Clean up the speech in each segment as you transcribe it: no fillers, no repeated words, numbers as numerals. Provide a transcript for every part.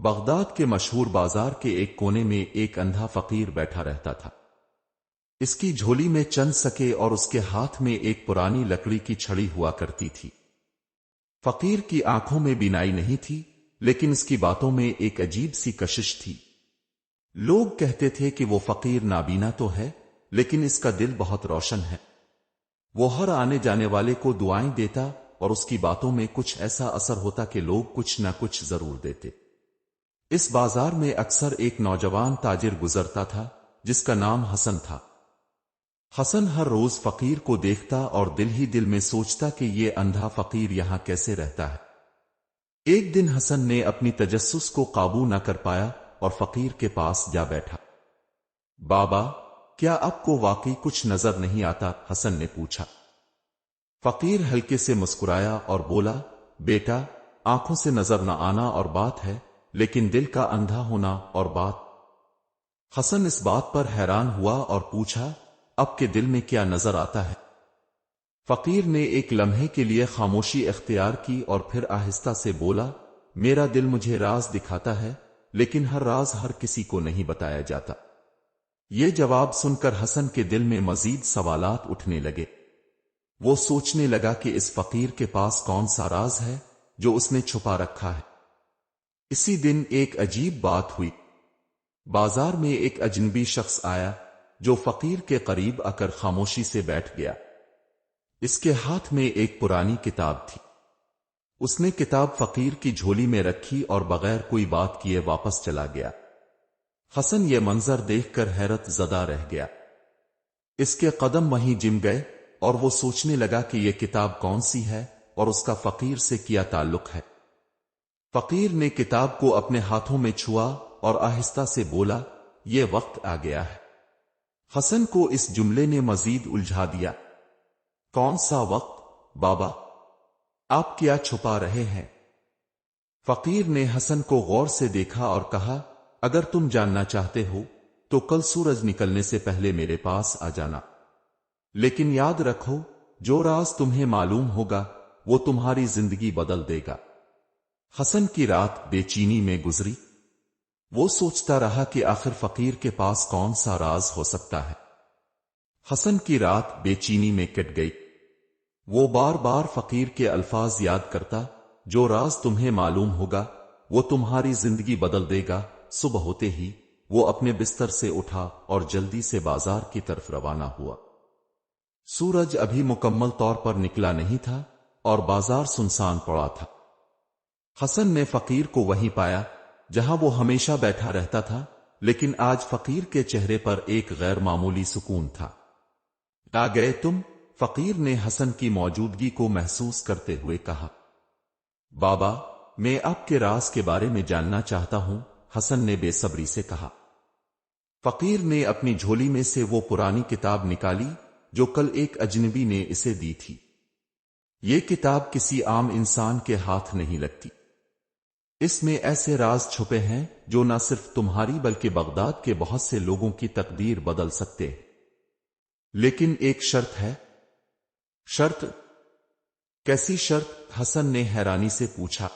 Baghdad کے مشہور بازار کے ایک کونے میں ایک اندھا فقیر بیٹھا رہتا تھا۔ اس کی جھولی میں چند سکے اور اس کے ہاتھ میں ایک پرانی لکڑی کی چھڑی ہوا کرتی تھی۔ فقیر کی آنکھوں میں بینائی نہیں تھی، لیکن اس کی باتوں میں ایک عجیب سی کشش تھی۔ لوگ کہتے تھے کہ وہ فقیر نابینا تو ہے، لیکن اس کا دل بہت روشن ہے۔ وہ ہر آنے جانے والے کو دعائیں دیتا اور اس کی باتوں میں کچھ ایسا اثر ہوتا کہ لوگ کچھ نہ کچھ ضرور دیتے۔ اس بازار میں اکثر ایک نوجوان تاجر گزرتا تھا جس کا نام حسن تھا۔ حسن ہر روز فقیر کو دیکھتا اور دل ہی دل میں سوچتا کہ یہ اندھا فقیر یہاں کیسے رہتا ہے۔ ایک دن حسن نے اپنی تجسس کو قابو نہ کر پایا اور فقیر کے پاس جا بیٹھا۔ بابا، کیا آپ کو واقعی کچھ نظر نہیں آتا؟ حسن نے پوچھا۔ فقیر ہلکے سے مسکرایا اور بولا، بیٹا، آنکھوں سے نظر نہ آنا اور بات ہے، لیکن دل کا اندھا ہونا اور بات۔ حسن اس بات پر حیران ہوا اور پوچھا، اب کے دل میں کیا نظر آتا ہے؟ فقیر نے ایک لمحے کے لیے خاموشی اختیار کی اور پھر آہستہ سے بولا، میرا دل مجھے راز دکھاتا ہے، لیکن ہر راز ہر کسی کو نہیں بتایا جاتا۔ یہ جواب سن کر حسن کے دل میں مزید سوالات اٹھنے لگے۔ وہ سوچنے لگا کہ اس فقیر کے پاس کون سا راز ہے جو اس نے چھپا رکھا ہے۔ اسی دن ایک عجیب بات ہوئی۔ بازار میں ایک اجنبی شخص آیا جو فقیر کے قریب آ کر خاموشی سے بیٹھ گیا۔ اس کے ہاتھ میں ایک پرانی کتاب تھی۔ اس نے کتاب فقیر کی جھولی میں رکھی اور بغیر کوئی بات کیے واپس چلا گیا۔ حسن یہ منظر دیکھ کر حیرت زدہ رہ گیا۔ اس کے قدم وہیں جم گئے اور وہ سوچنے لگا کہ یہ کتاب کون سی ہے اور اس کا فقیر سے کیا تعلق ہے۔ فقیر نے کتاب کو اپنے ہاتھوں میں چھوا اور آہستہ سے بولا، یہ وقت آ گیا ہے۔ حسن کو اس جملے نے مزید الجھا دیا۔ کون سا وقت بابا؟ آپ کیا چھپا رہے ہیں؟ فقیر نے حسن کو غور سے دیکھا اور کہا، اگر تم جاننا چاہتے ہو تو کل سورج نکلنے سے پہلے میرے پاس آ جانا، لیکن یاد رکھو، جو راز تمہیں معلوم ہوگا وہ تمہاری زندگی بدل دے گا۔ حسن کی رات بے چینی میں گزری۔ وہ سوچتا رہا کہ آخر فقیر کے پاس کون سا راز ہو سکتا ہے۔ حسن کی رات بے چینی میں کٹ گئی۔ وہ بار بار فقیر کے الفاظ یاد کرتا، جو راز تمہیں معلوم ہوگا وہ تمہاری زندگی بدل دے گا۔ صبح ہوتے ہی وہ اپنے بستر سے اٹھا اور جلدی سے بازار کی طرف روانہ ہوا۔ سورج ابھی مکمل طور پر نکلا نہیں تھا اور بازار سنسان پڑا تھا۔ حسن نے فقیر کو وہیں پایا جہاں وہ ہمیشہ بیٹھا رہتا تھا، لیکن آج فقیر کے چہرے پر ایک غیر معمولی سکون تھا۔ آ گئے تم؟ فقیر نے حسن کی موجودگی کو محسوس کرتے ہوئے کہا۔ بابا، میں آپ کے راز کے بارے میں جاننا چاہتا ہوں، حسن نے بے صبری سے کہا۔ فقیر نے اپنی جھولی میں سے وہ پرانی کتاب نکالی جو کل ایک اجنبی نے اسے دی تھی۔ یہ کتاب کسی عام انسان کے ہاتھ نہیں لگتی۔ اس میں ایسے راز چھپے ہیں جو نہ صرف تمہاری بلکہ بغداد کے بہت سے لوگوں کی تقدیر بدل سکتے ہیں۔ لیکن ایک شرط ہے۔ شرط؟ کیسی شرط؟ حسن نے حیرانی سے پوچھا۔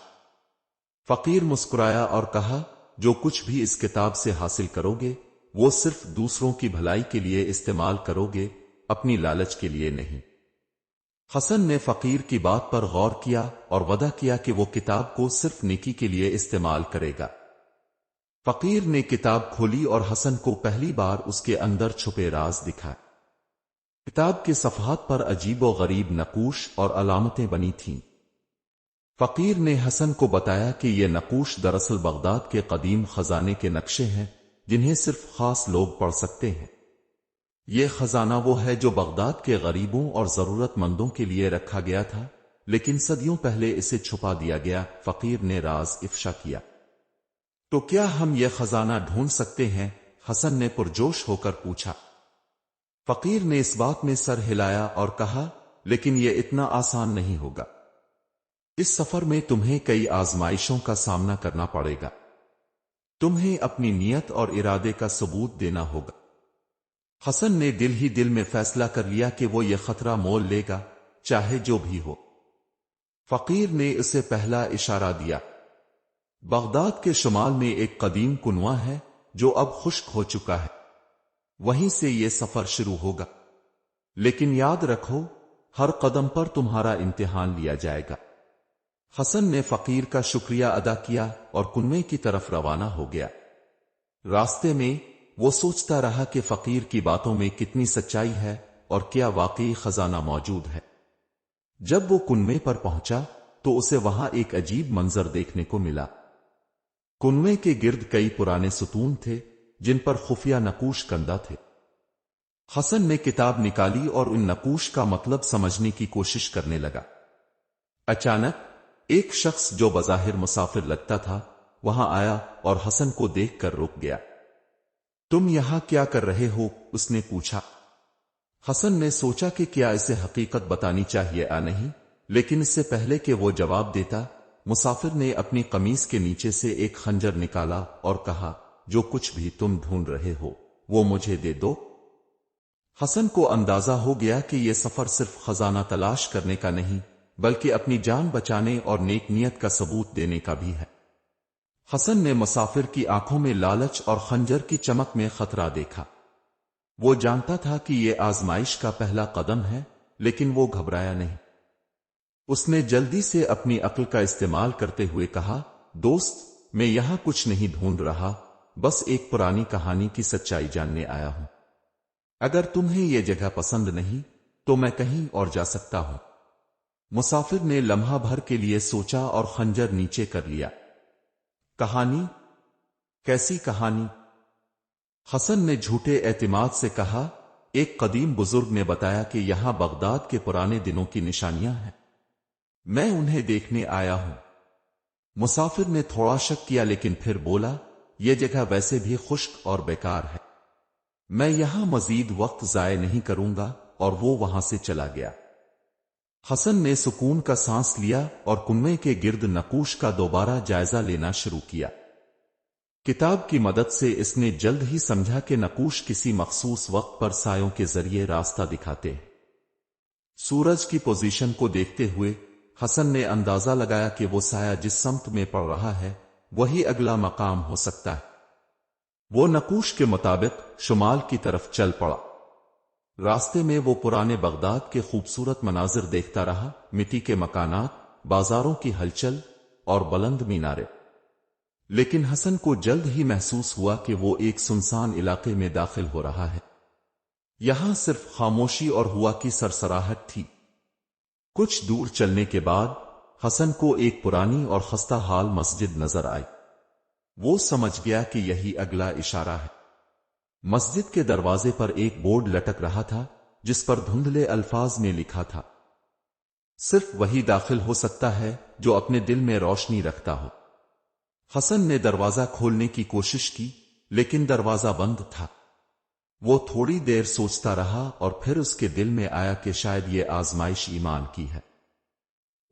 فقیر مسکرایا اور کہا، جو کچھ بھی اس کتاب سے حاصل کرو گے وہ صرف دوسروں کی بھلائی کے لیے استعمال کرو گے، اپنی لالچ کے لیے نہیں۔ حسن نے فقیر کی بات پر غور کیا اور وعدہ کیا کہ وہ کتاب کو صرف نیکی کے لیے استعمال کرے گا۔ فقیر نے کتاب کھولی اور حسن کو پہلی بار اس کے اندر چھپے راز دکھائے۔ کتاب کے صفحات پر عجیب و غریب نقوش اور علامتیں بنی تھیں۔ فقیر نے حسن کو بتایا کہ یہ نقوش دراصل بغداد کے قدیم خزانے کے نقشے ہیں جنہیں صرف خاص لوگ پڑھ سکتے ہیں۔ یہ خزانہ وہ ہے جو بغداد کے غریبوں اور ضرورت مندوں کے لیے رکھا گیا تھا، لیکن صدیوں پہلے اسے چھپا دیا گیا۔ فقیر نے راز افشا کیا۔ تو کیا ہم یہ خزانہ ڈھونڈ سکتے ہیں؟ حسن نے پرجوش ہو کر پوچھا۔ فقیر نے اس بات میں سر ہلایا اور کہا، لیکن یہ اتنا آسان نہیں ہوگا۔ اس سفر میں تمہیں کئی آزمائشوں کا سامنا کرنا پڑے گا۔ تمہیں اپنی نیت اور ارادے کا ثبوت دینا ہوگا۔ حسن نے دل ہی دل میں فیصلہ کر لیا کہ وہ یہ خطرہ مول لے گا، چاہے جو بھی ہو۔ فقیر نے اسے پہلا اشارہ دیا۔ بغداد کے شمال میں ایک قدیم کنواں ہے جو اب خشک ہو چکا ہے، وہیں سے یہ سفر شروع ہوگا، لیکن یاد رکھو ہر قدم پر تمہارا امتحان لیا جائے گا۔ حسن نے فقیر کا شکریہ ادا کیا اور کنویں کی طرف روانہ ہو گیا۔ راستے میں وہ سوچتا رہا کہ فقیر کی باتوں میں کتنی سچائی ہے اور کیا واقعی خزانہ موجود ہے۔ جب وہ کنویں پر پہنچا تو اسے وہاں ایک عجیب منظر دیکھنے کو ملا۔ کنویں کے گرد کئی پرانے ستون تھے جن پر خفیہ نقوش کندہ تھے۔ حسن نے کتاب نکالی اور ان نقوش کا مطلب سمجھنے کی کوشش کرنے لگا۔ اچانک ایک شخص جو بظاہر مسافر لگتا تھا وہاں آیا اور حسن کو دیکھ کر رک گیا۔ تم یہاں کیا کر رہے ہو؟ اس نے پوچھا۔ حسن نے سوچا کہ کیا اسے حقیقت بتانی چاہیے یا نہیں، لیکن اس سے پہلے کہ وہ جواب دیتا، مسافر نے اپنی قمیص کے نیچے سے ایک خنجر نکالا اور کہا، جو کچھ بھی تم ڈھونڈ رہے ہو وہ مجھے دے دو۔ حسن کو اندازہ ہو گیا کہ یہ سفر صرف خزانہ تلاش کرنے کا نہیں بلکہ اپنی جان بچانے اور نیک نیت کا ثبوت دینے کا بھی ہے۔ حسن نے مسافر کی آنکھوں میں لالچ اور خنجر کی چمک میں خطرہ دیکھا۔ وہ جانتا تھا کہ یہ آزمائش کا پہلا قدم ہے، لیکن وہ گھبرایا نہیں۔ اس نے جلدی سے اپنی عقل کا استعمال کرتے ہوئے کہا، دوست، میں یہاں کچھ نہیں ڈھونڈ رہا، بس ایک پرانی کہانی کی سچائی جاننے آیا ہوں۔ اگر تمہیں یہ جگہ پسند نہیں تو میں کہیں اور جا سکتا ہوں۔ مسافر نے لمحہ بھر کے لیے سوچا اور خنجر نیچے کر لیا۔ کہانی؟ کیسی کہانی؟ حسن نے جھوٹے اعتماد سے کہا، ایک قدیم بزرگ نے بتایا کہ یہاں بغداد کے پرانے دنوں کی نشانیاں ہیں، میں انہیں دیکھنے آیا ہوں۔ مسافر نے تھوڑا شک کیا لیکن پھر بولا، یہ جگہ ویسے بھی خشک اور بیکار ہے، میں یہاں مزید وقت ضائع نہیں کروں گا، اور وہ وہاں سے چلا گیا۔ حسن نے سکون کا سانس لیا اور کنویں کے گرد نقوش کا دوبارہ جائزہ لینا شروع کیا۔ کتاب کی مدد سے اس نے جلد ہی سمجھا کہ نقوش کسی مخصوص وقت پر سایوں کے ذریعے راستہ دکھاتے ہیں۔ سورج کی پوزیشن کو دیکھتے ہوئے حسن نے اندازہ لگایا کہ وہ سایہ جس سمت میں پڑ رہا ہے وہی اگلا مقام ہو سکتا ہے۔ وہ نقوش کے مطابق شمال کی طرف چل پڑا۔ راستے میں وہ پرانے بغداد کے خوبصورت مناظر دیکھتا رہا، مٹی کے مکانات، بازاروں کی ہلچل اور بلند مینارے۔ لیکن حسن کو جلد ہی محسوس ہوا کہ وہ ایک سنسان علاقے میں داخل ہو رہا ہے۔ یہاں صرف خاموشی اور ہوا کی سرسراہٹ تھی۔ کچھ دور چلنے کے بعد حسن کو ایک پرانی اور خستہ حال مسجد نظر آئی۔ وہ سمجھ گیا کہ یہی اگلا اشارہ ہے۔ مسجد کے دروازے پر ایک بورڈ لٹک رہا تھا جس پر دھندلے الفاظ میں لکھا تھا، صرف وہی داخل ہو سکتا ہے جو اپنے دل میں روشنی رکھتا ہو۔ حسن نے دروازہ کھولنے کی کوشش کی لیکن دروازہ بند تھا۔ وہ تھوڑی دیر سوچتا رہا اور پھر اس کے دل میں آیا کہ شاید یہ آزمائش ایمان کی ہے۔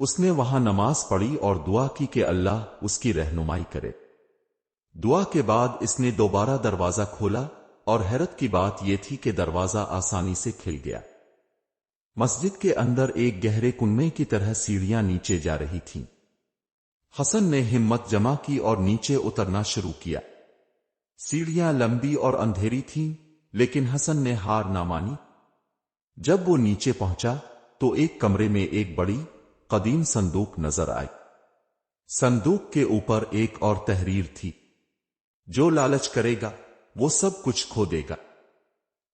اس نے وہاں نماز پڑھی اور دعا کی کہ اللہ اس کی رہنمائی کرے۔ دعا کے بعد اس نے دوبارہ دروازہ کھولا اور حیرت کی بات یہ تھی کہ دروازہ آسانی سے کھل گیا۔ مسجد کے اندر ایک گہرے کنویں کی طرح سیڑھیاں نیچے جا رہی تھیں۔ حسن نے ہمت جمع کی اور نیچے اترنا شروع کیا۔ سیڑھیاں لمبی اور اندھیری تھیں لیکن حسن نے ہار نہ مانی۔ جب وہ نیچے پہنچا تو ایک کمرے میں ایک بڑی قدیم صندوق نظر آئی۔ صندوق کے اوپر ایک اور تحریر تھی، جو لالچ کرے گا وہ سب کچھ کھو دے گا،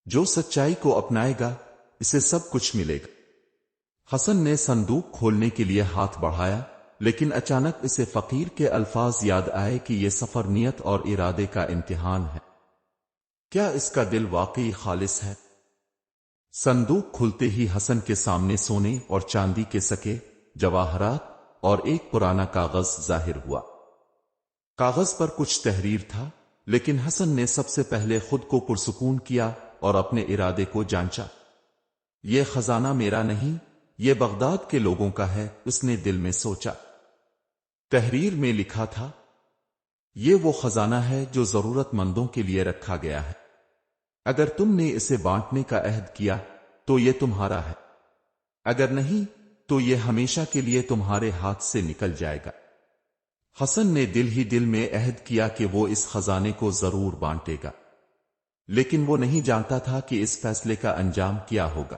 جو سچائی کو اپنائے گا اسے سب کچھ ملے گا۔ حسن نے صندوق کھولنے کے لیے ہاتھ بڑھایا لیکن اچانک اسے فقیر کے الفاظ یاد آئے کہ یہ سفر نیت اور ارادے کا امتحان ہے۔ کیا اس کا دل واقعی خالص ہے؟ صندوق کھلتے ہی حسن کے سامنے سونے اور چاندی کے سکے، جواہرات اور ایک پرانا کاغذ ظاہر ہوا۔ کاغذ پر کچھ تحریر تھا لیکن حسن نے سب سے پہلے خود کو پرسکون کیا اور اپنے ارادے کو جانچا۔ یہ خزانہ میرا نہیں، یہ بغداد کے لوگوں کا ہے، اس نے دل میں سوچا۔ تحریر میں لکھا تھا، یہ وہ خزانہ ہے جو ضرورت مندوں کے لیے رکھا گیا ہے، اگر تم نے اسے بانٹنے کا عہد کیا تو یہ تمہارا ہے، اگر نہیں تو یہ ہمیشہ کے لیے تمہارے ہاتھ سے نکل جائے گا۔ حسن نے دل ہی دل میں عہد کیا کہ وہ اس خزانے کو ضرور بانٹے گا، لیکن وہ نہیں جانتا تھا کہ اس فیصلے کا انجام کیا ہوگا۔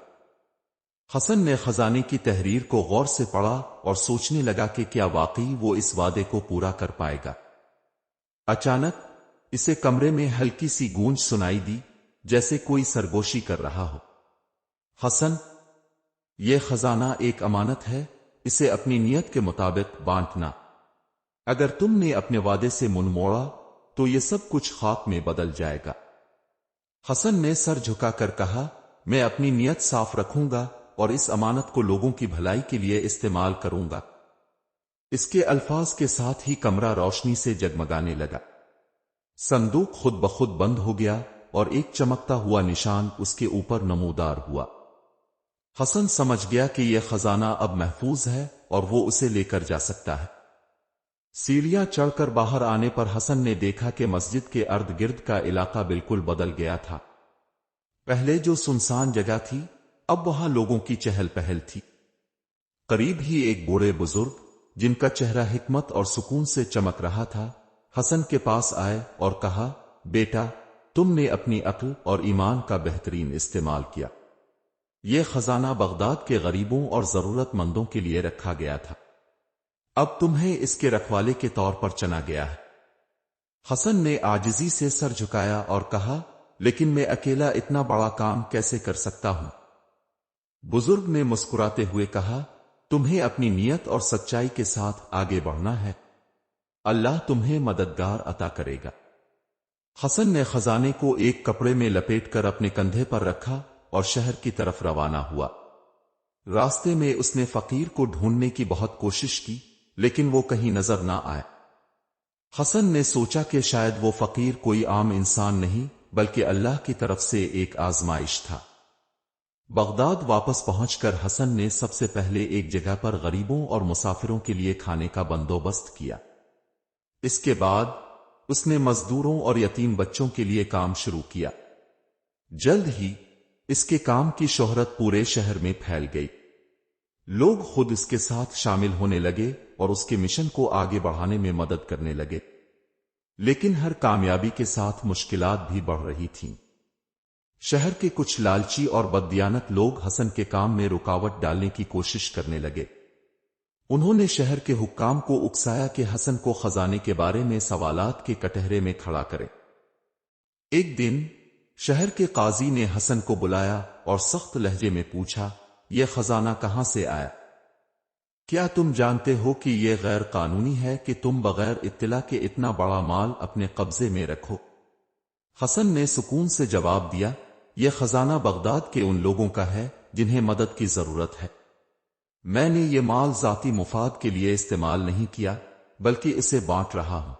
حسن نے خزانے کی تحریر کو غور سے پڑھا اور سوچنے لگا کہ کیا واقعی وہ اس وعدے کو پورا کر پائے گا۔ اچانک اسے کمرے میں ہلکی سی گونج سنائی دی، جیسے کوئی سرگوشی کر رہا ہو۔ حسن، یہ خزانہ ایک امانت ہے، اسے اپنی نیت کے مطابق بانٹنا۔ اگر تم نے اپنے وعدے سے منہ موڑا تو یہ سب کچھ خاک میں بدل جائے گا۔ حسن نے سر جھکا کر کہا، میں اپنی نیت صاف رکھوں گا اور اس امانت کو لوگوں کی بھلائی کے لیے استعمال کروں گا۔ اس کے الفاظ کے ساتھ ہی کمرہ روشنی سے جگمگانے لگا۔ صندوق خود بخود بند ہو گیا اور ایک چمکتا ہوا نشان اس کے اوپر نمودار ہوا۔ حسن سمجھ گیا کہ یہ خزانہ اب محفوظ ہے اور وہ اسے لے کر جا سکتا ہے۔ سیڑھیاں چڑھ کر باہر آنے پر حسن نے دیکھا کہ مسجد کے ارد گرد کا علاقہ بالکل بدل گیا تھا۔ پہلے جو سنسان جگہ تھی، اب وہاں لوگوں کی چہل پہل تھی۔ قریب ہی ایک بوڑھے بزرگ، جن کا چہرہ حکمت اور سکون سے چمک رہا تھا، حسن کے پاس آئے اور کہا، بیٹا، تم نے اپنی عقل اور ایمان کا بہترین استعمال کیا۔ یہ خزانہ بغداد کے غریبوں اور ضرورت مندوں کے لیے رکھا گیا تھا، اب تمہیں اس کے رکھوالے کے طور پر چنا گیا ہے۔ حسن نے عاجزی سے سر جھکایا اور کہا، لیکن میں اکیلا اتنا بڑا کام کیسے کر سکتا ہوں؟ بزرگ نے مسکراتے ہوئے کہا، تمہیں اپنی نیت اور سچائی کے ساتھ آگے بڑھنا ہے، اللہ تمہیں مددگار عطا کرے گا۔ حسن نے خزانے کو ایک کپڑے میں لپیٹ کر اپنے کندھے پر رکھا اور شہر کی طرف روانہ ہوا۔ راستے میں اس نے فقیر کو ڈھونڈنے کی بہت کوشش کی، لیکن وہ کہیں نظر نہ آئے۔ حسن نے سوچا کہ شاید وہ فقیر کوئی عام انسان نہیں بلکہ اللہ کی طرف سے ایک آزمائش تھا۔ بغداد واپس پہنچ کر حسن نے سب سے پہلے ایک جگہ پر غریبوں اور مسافروں کے لیے کھانے کا بندوبست کیا۔ اس کے بعد اس نے مزدوروں اور یتیم بچوں کے لیے کام شروع کیا۔ جلد ہی اس کے کام کی شہرت پورے شہر میں پھیل گئی۔ لوگ خود اس کے ساتھ شامل ہونے لگے اور اس کے مشن کو آگے بڑھانے میں مدد کرنے لگے، لیکن ہر کامیابی کے ساتھ مشکلات بھی بڑھ رہی تھیں۔ شہر کے کچھ لالچی اور بددیانت لوگ حسن کے کام میں رکاوٹ ڈالنے کی کوشش کرنے لگے۔ انہوں نے شہر کے حکام کو اکسایا کہ حسن کو خزانے کے بارے میں سوالات کے کٹہرے میں کھڑا کرے۔ ایک دن شہر کے قاضی نے حسن کو بلایا اور سخت لہجے میں پوچھا، یہ خزانہ کہاں سے آیا؟ کیا تم جانتے ہو کہ یہ غیر قانونی ہے کہ تم بغیر اطلاع کے اتنا بڑا مال اپنے قبضے میں رکھو؟ حسن نے سکون سے جواب دیا، یہ خزانہ بغداد کے ان لوگوں کا ہے جنہیں مدد کی ضرورت ہے۔ میں نے یہ مال ذاتی مفاد کے لیے استعمال نہیں کیا بلکہ اسے بانٹ رہا ہوں۔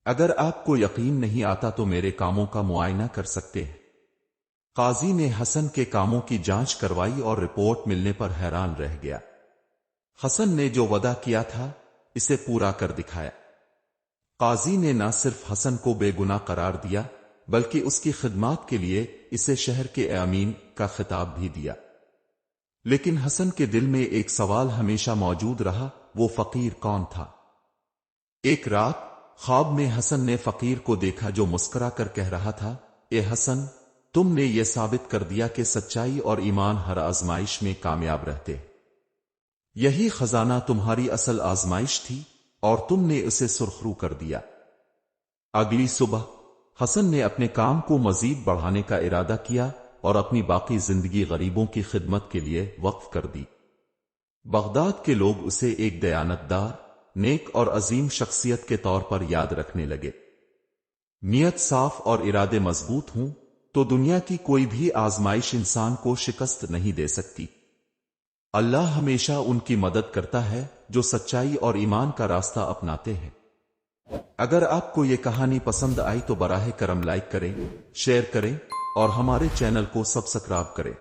اگر آپ کو یقین نہیں آتا تو میرے کاموں کا معائنہ کر سکتے ہیں۔ قاضی نے حسن کے کاموں کی جانچ کروائی اور رپورٹ ملنے پر حیران رہ گیا۔ حسن نے جو وعدہ کیا تھا اسے پورا کر دکھایا۔ قاضی نے نہ صرف حسن کو بے گناہ قرار دیا بلکہ اس کی خدمات کے لیے اسے شہر کے امین کا خطاب بھی دیا۔ لیکن حسن کے دل میں ایک سوال ہمیشہ موجود رہا، وہ فقیر کون تھا؟ ایک رات خواب میں حسن نے فقیر کو دیکھا جو مسکرا کر کہہ رہا تھا، اے حسن، تم نے یہ ثابت کر دیا کہ سچائی اور ایمان ہر آزمائش میں کامیاب رہتے۔ یہی خزانہ تمہاری اصل آزمائش تھی اور تم نے اسے سرخرو کر دیا۔ اگلی صبح حسن نے اپنے کام کو مزید بڑھانے کا ارادہ کیا اور اپنی باقی زندگی غریبوں کی خدمت کے لیے وقف کر دی۔ بغداد کے لوگ اسے ایک دیانتدار، نیک اور عظیم شخصیت کے طور پر یاد رکھنے لگے۔ نیت صاف اور ارادے مضبوط ہوں تو دنیا کی کوئی بھی آزمائش انسان کو شکست نہیں دے سکتی۔ اللہ ہمیشہ ان کی مدد کرتا ہے جو سچائی اور ایمان کا راستہ اپناتے ہیں۔ اگر آپ کو یہ کہانی پسند آئی تو براہ کرم لائک کریں، شیئر کریں اور ہمارے چینل کو سبسکرائب کریں۔